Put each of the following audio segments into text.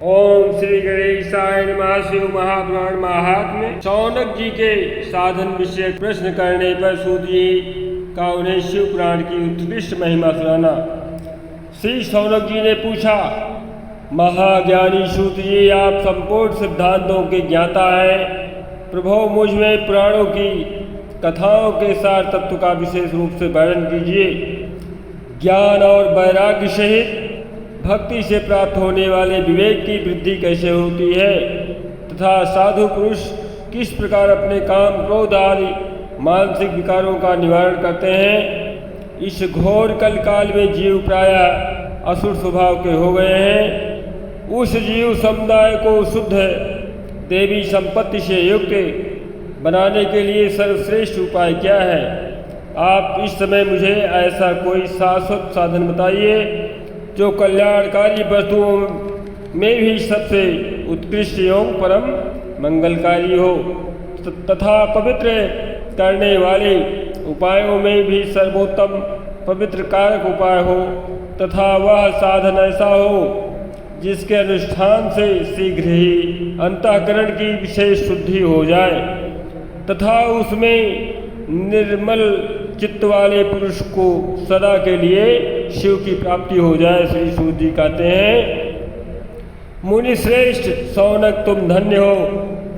ओम श्री गणेशाय नमः। शिव महापुराण महात्म्य। शौनक जी के साधन विषय प्रश्न करने पर सूत जी का उन्हें शिव पुराण की उत्कृष्ट महिमा सुनाना। श्री शौनक जी ने पूछा, महाज्ञानी सूत जी, आप संपूर्ण सिद्धांतों के ज्ञाता हैं। प्रभो, मुझ में पुराणों की कथाओं के सार तत्व का विशेष रूप से वर्णन कीजिए। ज्ञान और वैराग्य सहित भक्ति से प्राप्त होने वाले विवेक की वृद्धि कैसे होती है तथा साधु पुरुष किस प्रकार अपने काम, क्रोध आदि मानसिक विकारों का निवारण करते हैं। इस घोर कल काल में जीव प्रायः असुर स्वभाव के हो गए हैं। उस जीव समुदाय को शुद्ध देवी संपत्ति से युक्त बनाने के लिए सर्वश्रेष्ठ उपाय क्या है? आप इस समय मुझे ऐसा कोई शाश्वत साधन बताइए जो कल्याणकारी वस्तुओं में भी सबसे उत्कृष्ट एवं परम मंगलकारी हो तथा पवित्र करने वाले उपायों में भी सर्वोत्तम पवित्र कारक उपाय हो तथा वह साधन ऐसा हो जिसके अनुष्ठान से शीघ्र ही अंतःकरण की विशेष शुद्धि हो जाए तथा उसमें निर्मल चित्त वाले पुरुष को सदा के लिए शिव की प्राप्ति हो जाए। श्री सूत जी कहते हैं, मुनि श्रेष्ठ शौनक, तुम धन्य हो,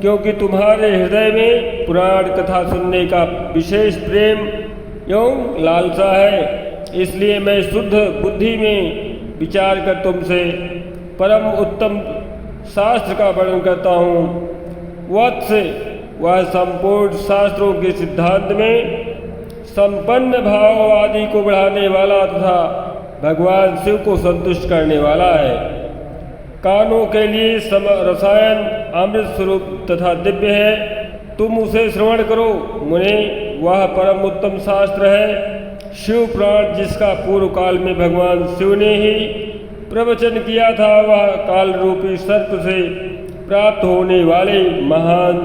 क्योंकि तुम्हारे हृदय में पुराण कथा सुनने का विशेष प्रेम एवं लालसा है। इसलिए मैं शुद्ध बुद्धि में विचार कर तुमसे परम उत्तम शास्त्र का वर्णन करता हूँ। वत्स, वह संपूर्ण शास्त्रों के सिद्धांत में संपन्न भाव आदि को बढ़ाने वाला तथा भगवान शिव को संतुष्ट करने वाला है। कानों के लिए रसायन अमृत स्वरूप तथा दिव्य है, तुम उसे श्रवण करो मुने। वह परम उत्तम शास्त्र है शिव पुराण, जिसका पूर्व काल में भगवान शिव ने ही प्रवचन किया था। वह काल रूपी सर्प से प्राप्त होने वाले महान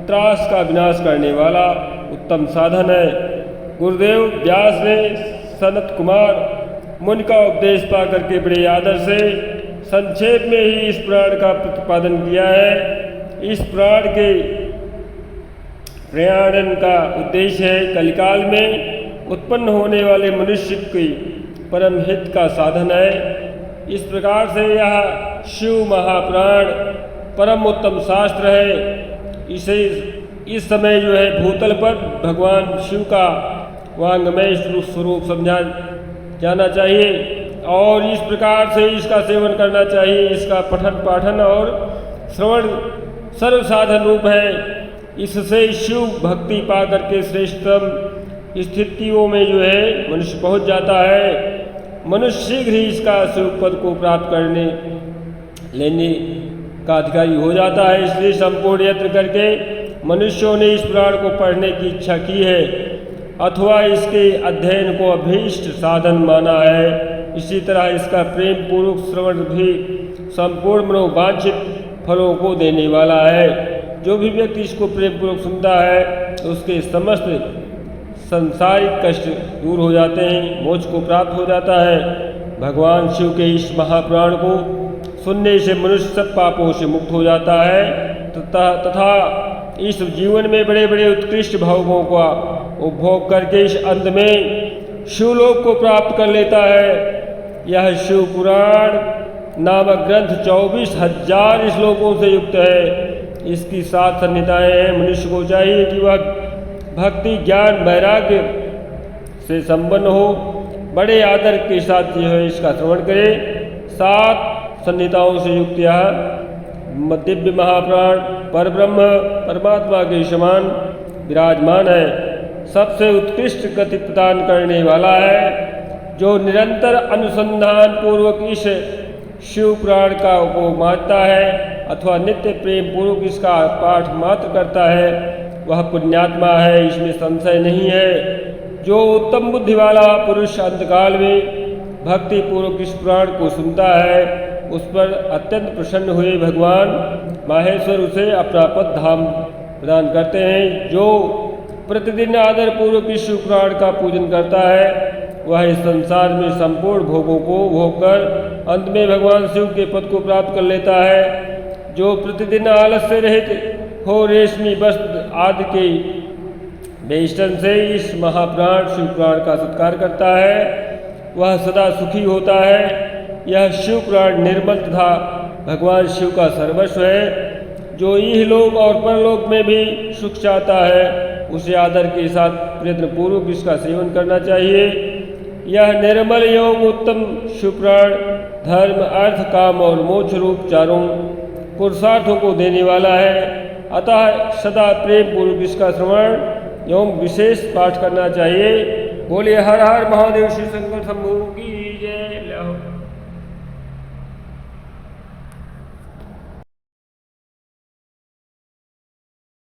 त्रास का विनाश करने वाला उत्तम साधन है। गुरुदेव व्यास ने सनत कुमार मुनि का उपदेश पा करके बड़े आदर से संक्षेप में ही इस पुराण का प्रतिपादन किया है। इस पुराण के प्रयाणन का उद्देश्य है कलिकाल में उत्पन्न होने वाले मनुष्य की परम हित का साधन है। इस प्रकार से यह शिव महापुराण परम उत्तम शास्त्र है। इसे इस समय जो है भूतल पर भगवान शिव का वांगमय स्वरूप समझा जाना चाहिए और इस प्रकार से इसका सेवन करना चाहिए। इसका पठन पाठन और श्रवण सर्व साधन रूप है। इससे शिव भक्ति पा करके श्रेष्ठतम स्थितियों में जो है मनुष्य पहुंच जाता है। मनुष्य शीघ्र ही इसका शिव पद को प्राप्त करने लेने का अधिकारी हो जाता है। इसलिए संपूर्ण यत्न करके मनुष्यों ने इस पुराण को पढ़ने की इच्छा की है अथवा इसके अध्ययन को अभीष्ट साधन माना है। इसी तरह इसका प्रेम पूर्वक श्रवण भी संपूर्ण मनोवांछित फलों को देने वाला है। जो भी व्यक्ति इसको प्रेम पूर्वक सुनता है उसके समस्त संसारिक कष्ट दूर हो जाते हैं, मोक्ष को प्राप्त हो जाता है। भगवान शिव के इस महापुराण को सुनने से मनुष्य सब पापों से मुक्त हो जाता है तथा इस जीवन में बड़े बड़े उत्कृष्ट भोगों का उपभोग करके इस अंत में शिवलोक को प्राप्त कर लेता है। यह शिव पुराण नामक ग्रंथ 24,000 श्लोकों से युक्त है। इसकी 7 संहिताएं हैं। मनुष्य को चाहिए कि वह भक्ति, ज्ञान, वैराग्य से संपन्न हो, बड़े आदर के साथ जो है इसका श्रवण करे। 7 संहिताओं से युक्त यह दिव्य महापुराण परब्रह्म परमात्मा के समान विराजमान है। सबसे उत्कृष्ट गति प्रदान करने वाला है। जो निरंतर अनुसंधान पूर्वक इस शिव पुराण का को मानता है अथवा नित्य प्रेम पूर्वक इसका पाठ मात्र करता है वह पुण्यात्मा है, इसमें संशय नहीं है। जो उत्तम बुद्धि वाला पुरुष अंतकाल में भक्ति पूर्वक इस पुराण को सुनता है उस पर अत्यंत प्रसन्न हुए भगवान माहेश्वर उसे अपना पद धाम प्रदान करते हैं। जो प्रतिदिन आदर पूर्वक इस पुराण का पूजन करता है वह इस संसार में संपूर्ण भोगों को भोग कर अंत में भगवान शिव के पद को प्राप्त कर लेता है। जो प्रतिदिन आलस्य रहित हो रेशमी वस्त्र आदि के वेष्टन से इस महाप्राण शिव पुराण का सत्कार करता है, वह सदा सुखी होता है। यह शिव पुराण निर्मल तथा भगवान शिव का सर्वस्व है। जो इहलोक और परलोक में भी सुख चाहता है, उसे आदर के साथ प्रयत्नपूर्वक इसका सेवन करना चाहिए। यह निर्मल एवं उत्तम शिव पुराण धर्म, अर्थ, काम और मोक्ष रूप चारों पुरुषार्थों को देने वाला है। अतः सदा प्रेम पूर्वक इसका श्रवण एवं विशेष पाठ करना चाहिए। बोलिए हर हर महादेव श्री शंकर शंभू की।